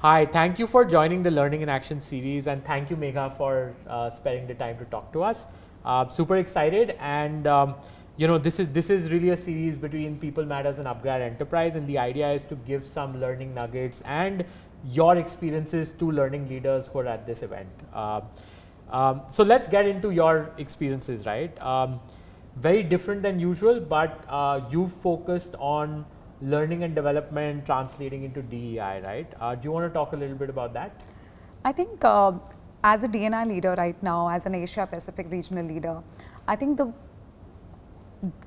Hi, thank you for joining the Learning in Action series, and thank you, Megha, for sparing the time to talk to us. Super excited, and this is really a series between People Matters and upGrad Enterprise, and the idea is to give some learning nuggets and your experiences to learning leaders who are at this event. So let's get into your experiences, right? Very different than usual, but you focused on learning and development translating into DEI, right? Do you want to talk a little bit about that? I think as a D&I leader right now, as an Asia Pacific regional leader, I think the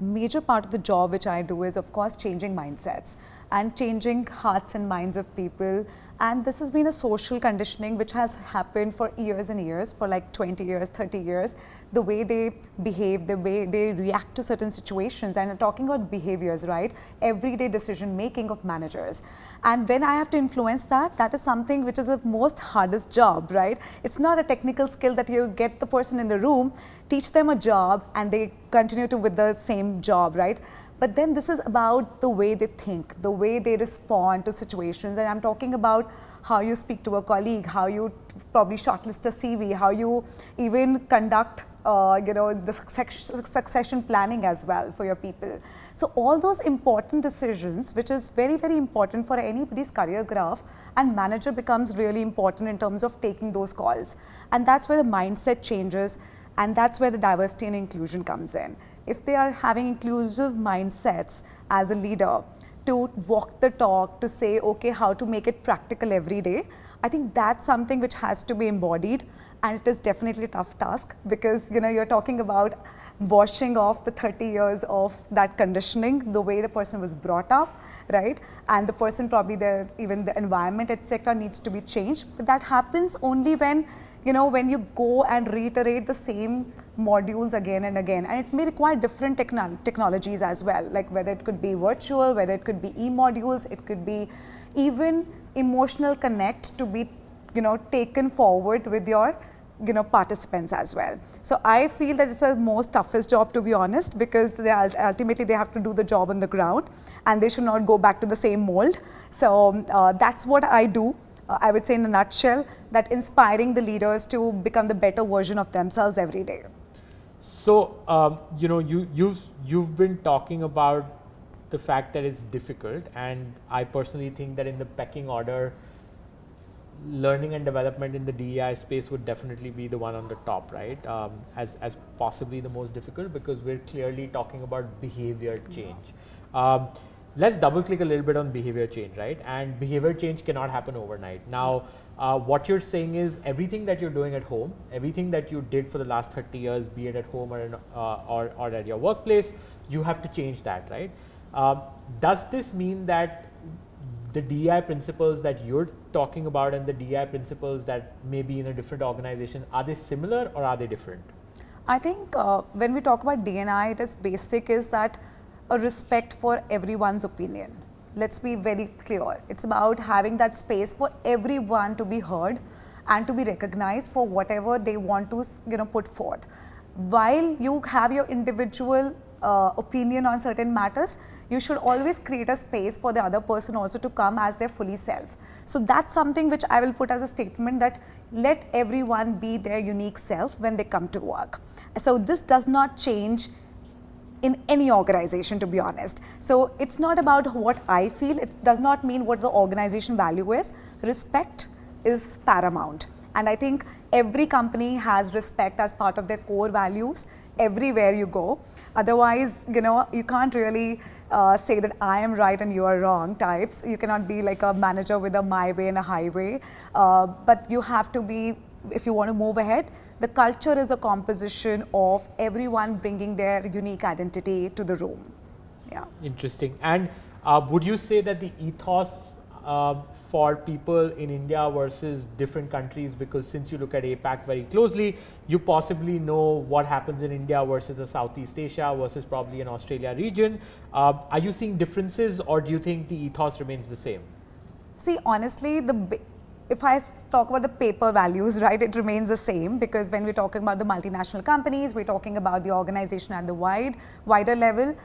major part of the job which I do is, of course, changing mindsets and changing hearts and minds of people. And this has been a social conditioning which has happened for years and years, for like 20 years, 30 years, the way they behave, the way they react to certain situations. And I'm talking about behaviors, right? Everyday decision making of managers. And when I have to influence that, that is something which is the most hardest job, right? It's not a technical skill that you get the person in the room, teach them a job, and they continue to with the same job, right? But then this is about the way they think, the way they respond to situations. And I'm talking about how you speak to a colleague, how you probably shortlist a CV, how you even conduct the succession planning as well for your people. So all those important decisions, which is very, very important for anybody's career graph, and manager becomes really important in terms of taking those calls. And that's where the mindset changes, and that's where the diversity and inclusion comes in. If they are having inclusive mindsets as a leader to walk the talk, to say, okay, how to make it practical every day, I think that's something which has to be embodied, and it is definitely a tough task because you're talking about washing off the 30 years of that conditioning, the way the person was brought up, right? And the person probably even the environment, etc., needs to be changed. But that happens only when you go and reiterate the same modules again and again, and it may require different technologies as well, like whether it could be virtual, whether it could be e-modules, it could be even emotional connect to be taken forward with your participants as well. So I feel that it's the most toughest job, to be honest, because ultimately they have to do the job on the ground and they should not go back to the same mold. So that's what I do. I would say in a nutshell, that inspiring the leaders to become the better version of themselves every day. So you've been talking about the fact that it's difficult, and I personally think that in the pecking order, learning and development in the DEI space would definitely be the one on the top, right? As possibly the most difficult, because we're clearly talking about behavior change. Let's double click a little bit on behavior change, right? And behavior change cannot happen overnight. Now, what you're saying is everything that you're doing at home, everything that you did for the last 30 years, be it at home or at your workplace, you have to change that, right? Does this mean that the DEI principles that you're talking about and the DEI principles that may be in a different organization, are they similar or are they different? I think when we talk about D&I, it is basic is that a respect for everyone's opinion. Let's be very clear. It's about having that space for everyone to be heard and to be recognized for whatever they want to put forth. While you have your individual opinion on certain matters, you should always create a space for the other person also to come as their fully self. So that's something which I will put as a statement, that let everyone be their unique self when they come to work. So this does not change in any organization, to be honest. So it's not about what I feel, it does not mean what the organization value is. Respect is paramount. And I think every company has respect as part of their core values everywhere you go. Otherwise, you can't really say that I am right and you are wrong types. You cannot be like a manager with a my way and a highway. But you have to be, if you want to move ahead, the culture is a composition of everyone bringing their unique identity to the room. Yeah. Interesting. And would you say that the ethos for people in India versus different countries, because since you look at APAC very closely, you possibly know what happens in India versus the Southeast Asia versus probably an Australia region. Are you seeing differences, or do you think the ethos remains the same? See, honestly, if I talk about the paper values, right, it remains the same, because when we're talking about the multinational companies, we're talking about the organization at the wider level.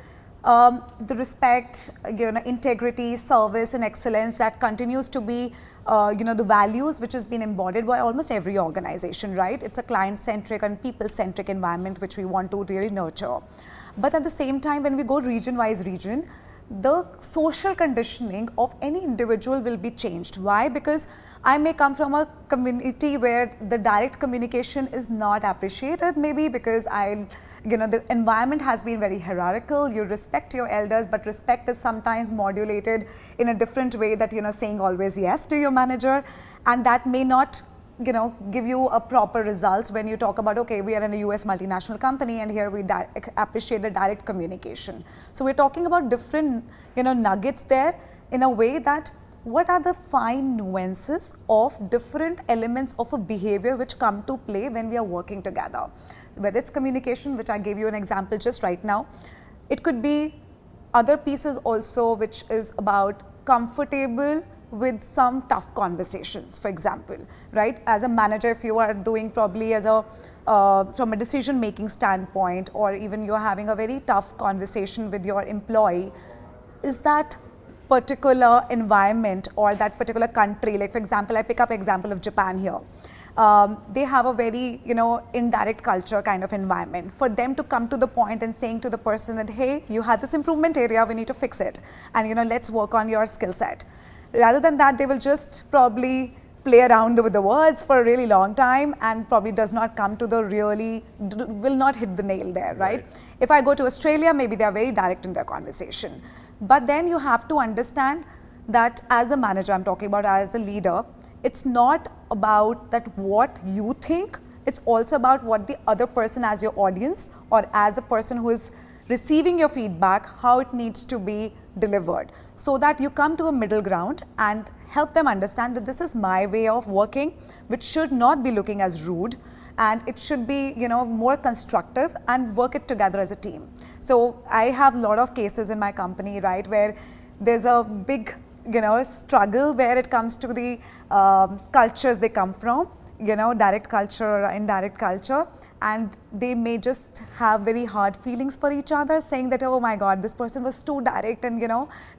the respect, integrity, service and excellence that continues to be the values which has been embodied by almost every organization, right? It's a client-centric and people-centric environment which we want to really nurture. But at the same time, when we go region-wise region, the social conditioning of any individual will be changed. Why? Because I may come from a community where the direct communication is not appreciated, maybe because the environment has been very hierarchical. You respect your elders, but respect is sometimes modulated in a different way, that saying always yes to your manager, and that may not give you a proper result when you talk about, okay, we are in a US multinational company and here we appreciate the direct communication. So we're talking about different, nuggets there, in a way that what are the fine nuances of different elements of a behavior which come to play when we are working together. Whether it's communication, which I gave you an example just right now, it could be other pieces also, which is about comfortable with some tough conversations, for example, right? As a manager, if you are doing probably as a from a decision making standpoint, or even you're having a very tough conversation with your employee, is that particular environment or that particular country, like for example, I pick up example of Japan here. They have a very, indirect culture kind of environment. For them to come to the point and saying to the person that, hey, you had this improvement area, we need to fix it, and let's work on your skill set. Rather than that, they will just probably play around with the words for a really long time and probably does not come to the will not hit the nail there, right? If I go to Australia, maybe they are very direct in their conversation. But then you have to understand that as a manager, I'm talking about as a leader, it's not about that what you think, it's also about what the other person as your audience or as a person who is receiving your feedback, how it needs to be delivered, so that you come to a middle ground and help them understand that this is my way of working, which should not be looking as rude, and it should be more constructive, and work it together as a team. So I have a lot of cases in my company, right, where there's a big struggle where it comes to the cultures they come from, direct culture or indirect culture, and they may just have very hard feelings for each other, saying that, oh my God, this person was too direct and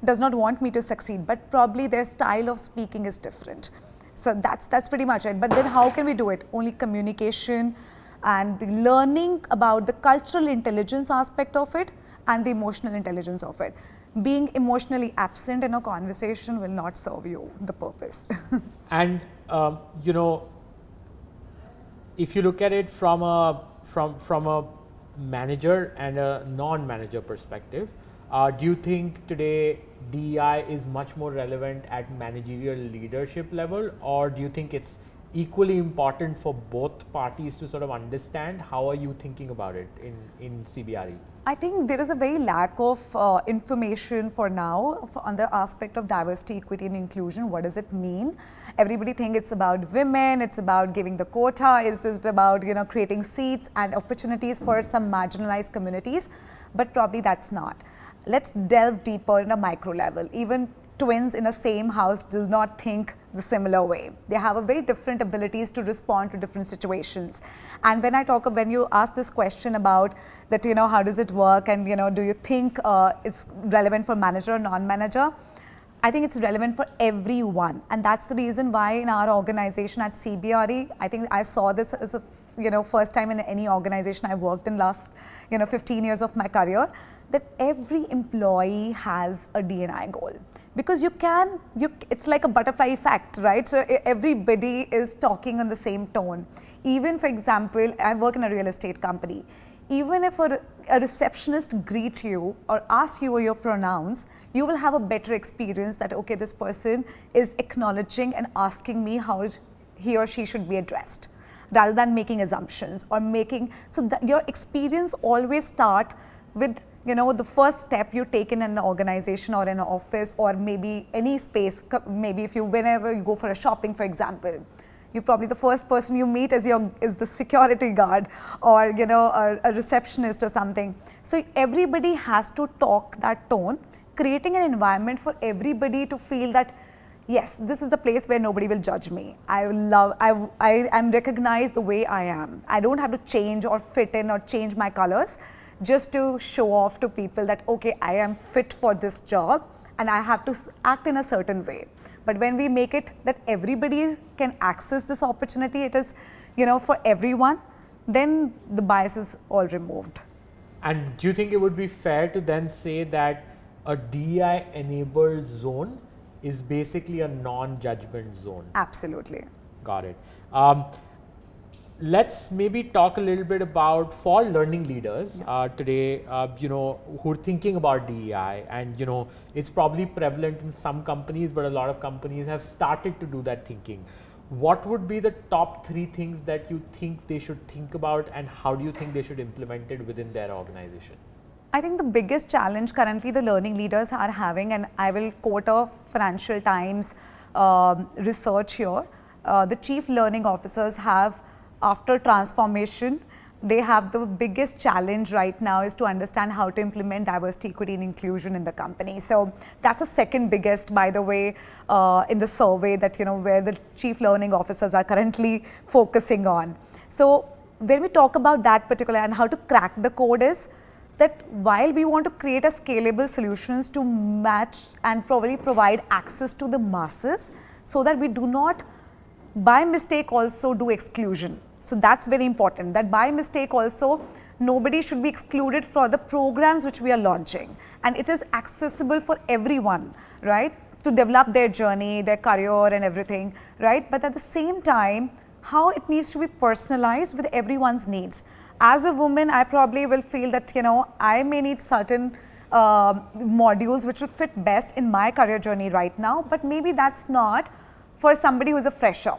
does not want me to succeed, but probably their style of speaking is different. So that's pretty much it. But then how can we do it? Only communication and the learning about the cultural intelligence aspect of it and the emotional intelligence of it. Being emotionally absent in a conversation will not serve you the purpose. And if you look at it from a manager and a non-manager perspective, do you think today DEI is much more relevant at managerial leadership level, or do you think it's equally important for both parties to sort of understand? How are you thinking about it in CBRE? I think there is a very lack of information for now on the aspect of diversity, equity and inclusion. What does it mean? Everybody thinks it's about women, it's about giving the quota, it's just about creating seats and opportunities for some marginalized communities, but probably that's not. Let's delve deeper in a micro level. Even twins in a same house does not think the similar way. They have a very different abilities to respond to different situations. And when you ask this question about that, how does it work, and do you think it's relevant for manager or non-manager? I think it's relevant for everyone, and that's the reason why in our organization at CBRE, I think I saw this as a first time in any organization I've worked in last 15 years of my career, that every employee has a D&I goal. Because it's like a butterfly effect, right? So everybody is talking on the same tone. Even for example, I work in a real estate company. Even if a receptionist greets you or asks you your pronouns, you will have a better experience that, okay, this person is acknowledging and asking me how he or she should be addressed, rather than making assumptions or so your experience always start with the first step you take in an organization or in an office or maybe any space. Maybe whenever you go for a shopping, for example, you probably the first person you meet is the security guard or a receptionist or something. So everybody has to talk that tone, creating an environment for everybody to feel that, yes, this is the place where nobody will judge me. I am recognized the way I am. I don't have to change or fit in or change my colors. just to show off to people that, okay, I am fit for this job and I have to act in a certain way. But when we make it that everybody can access this opportunity, it is, for everyone, then the bias is all removed. And do you think it would be fair to then say that a DEI enabled zone is basically a non-judgment zone? Absolutely. Got it. Let's maybe talk a little bit about for learning leaders today, who are thinking about DEI, and it's probably prevalent in some companies, but a lot of companies have started to do that thinking. What would be the top 3 things that you think they should think about, and how do you think they should implement it within their organization? I think the biggest challenge currently the learning leaders are having, and I will quote a Financial Times research here, the chief learning officers have, after transformation, they have the biggest challenge right now is to understand how to implement diversity, equity and inclusion in the company. So that's the second biggest, by the way, in the survey that, where the chief learning officers are currently focusing on. So when we talk about that particular and how to crack the code is that while we want to create a scalable solutions to match and probably provide access to the masses so that we do not by mistake also do exclusion. So that's very important, that by mistake also nobody should be excluded for the programs which we are launching, and it is accessible for everyone, right, to develop their journey, their career and everything, right, but at the same time how it needs to be personalized with everyone's needs. As a woman, I probably will feel that I may need certain modules which will fit best in my career journey right now, but maybe that's not for somebody who is a fresher,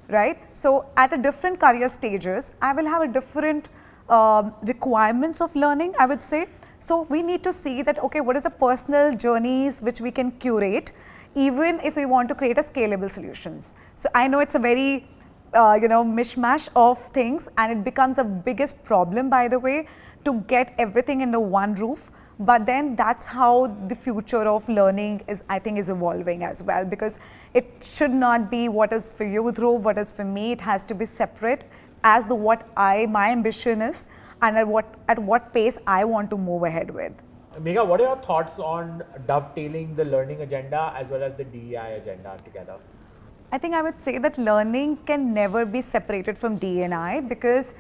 right? So at a different career stages, I will have a different requirements of learning, I would say. So we need to see that, okay, what is the personal journeys which we can curate, even if we want to create a scalable solutions. So I know it's a very mishmash of things, and it becomes a biggest problem, by the way, to get everything under one roof. But then that's how the future of learning is, I think, is evolving as well, because it should not be what is for you, Dhruv, what is for me. It has to be separate as what my ambition is and at what pace I want to move ahead with. Megha, what are your thoughts on dovetailing the learning agenda as well as the DEI agenda together? I think I would say that learning can never be separated from D&I, because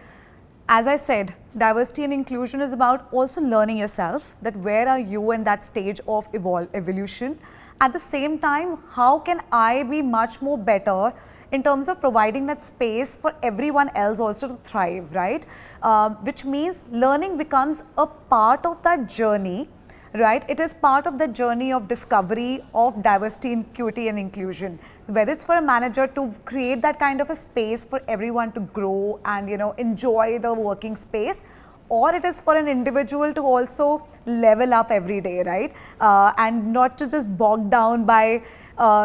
as I said, diversity and inclusion is about also learning yourself, that where are you in that stage of evolution. At the same time, how can I be much more better in terms of providing that space for everyone else also to thrive, right? Which means learning becomes a part of that journey, right? It is part of the journey of discovery of diversity, equity and inclusion. Whether it's for a manager to create that kind of a space for everyone to grow and enjoy the working space, or it is for an individual to also level up every day, right? And not to just bog down by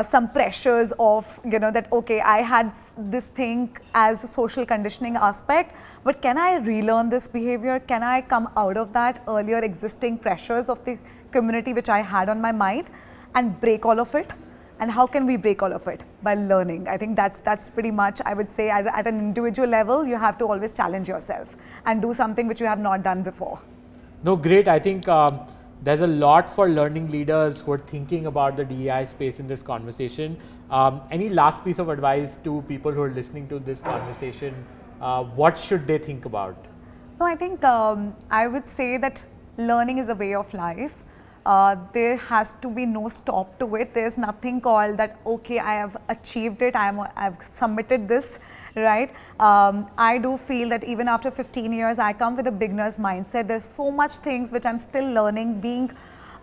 some pressures of, that, okay, I had this thing as a social conditioning aspect, but can I relearn this behavior? Can I come out of that earlier existing pressures of the community which I had on my mind and break all of it? And how can we break all of it? By learning. I think that's pretty much, I would say, at an individual level, you have to always challenge yourself and do something which you have not done before. No, great. I think there's a lot for learning leaders who are thinking about the DEI space in this conversation. Any last piece of advice to people who are listening to this conversation? What should they think about? No, I think I would say that learning is a way of life. There has to be no stop to it. There's nothing called that, okay, I have achieved it, I've submitted this, right? I do feel that even after 15 years, I come with a beginner's mindset. There's so much things which I'm still learning, being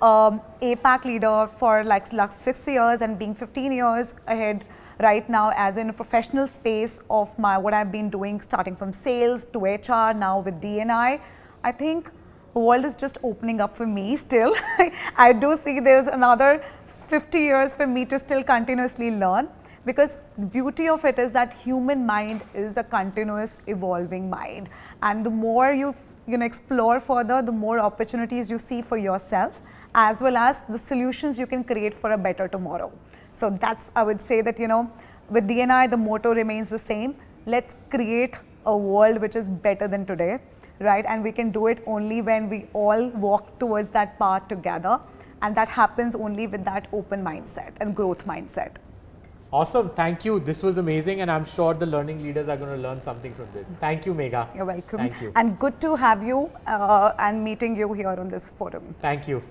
APAC leader for like last 6 years and being 15 years ahead right now as in a professional space of what I've been doing, starting from sales to HR, now with D&I. I think the world is just opening up for me still. I do see there's another 50 years for me to still continuously learn, because the beauty of it is that human mind is a continuous evolving mind, and the more you explore further, the more opportunities you see for yourself, as well as the solutions you can create for a better tomorrow. So that's, I would say that, with D&I, the motto remains the same. Let's create a world which is better than today. right? And we can do it only when we all walk towards that path together. And that happens only with that open mindset and growth mindset. Awesome. Thank you. This was amazing. And I'm sure the learning leaders are going to learn something from this. Thank you, Megha. You're welcome. Thank you. And good to have you and meeting you here on this forum. Thank you.